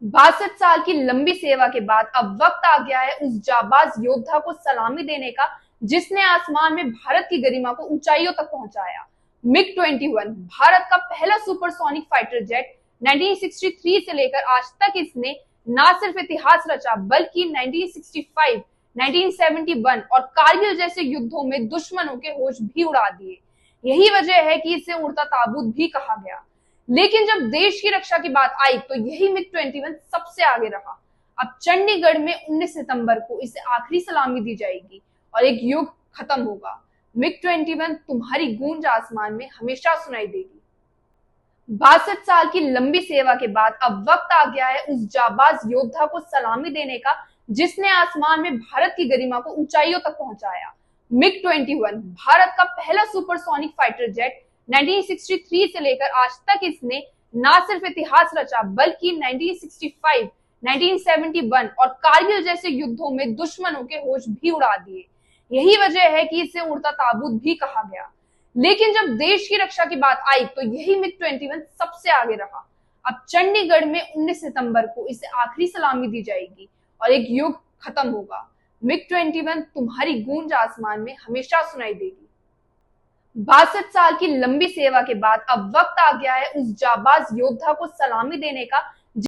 62 साल की लंबी सेवा के बाद अब वक्त आ गया है उस जाबाज योद्धा को सलामी देने का, जिसने आसमान में भारत की गरिमा को ऊंचाइयों तक पहुंचाया। मिग 21 भारत का पहला सुपरसोनिक फाइटर जेट 1963 से लेकर आज तक इसने न सिर्फ इतिहास रचा बल्कि 1965, 1971 और कारगिल जैसे युद्धों में दुश्मनों के होश भी उड़ा दिए। यही वजह है कि इसे उड़ता ताबूत भी कहा गया। लेकिन जब देश की रक्षा की बात आई तो यही मिग 21 सबसे आगे रहा। अब चंडीगढ़ में 19 सितंबर को इसे आखिरी सलामी दी जाएगी और एक युग खत्म होगा। मिग 21 तुम्हारी गूंज आसमान में हमेशा सुनाई देगी। 62 साल की लंबी सेवा के बाद अब वक्त आ गया है उस जाबाज योद्धा को सलामी देने का, जिसने आसमान में भारत की गरिमा को ऊंचाइयों तक पहुंचाया। मिग 21 भारत का पहला सुपरसोनिक फाइटर जेट 1963 से लेकर आज तक इसने न सिर्फ इतिहास रचा बल्कि 1965, 1971 और कारगिल जैसे युद्धों में दुश्मनों के होश भी उड़ा दिए। यही वजह है कि इसे उड़ता ताबूत भी कहा गया। लेकिन जब देश की रक्षा की बात आई तो यही मिग 21 सबसे आगे रहा। अब चंडीगढ़ में 19 सितंबर को इसे आखिरी सलामी दी जाएगी और एक युग खत्म होगा। मिग 21 तुम्हारी गूंज आसमान में हमेशा सुनाई देगी। 62 साल की लंबी सेवा के बाद अब वक्त आ गया है उस जाबाज योद्धा को सलामी देने का,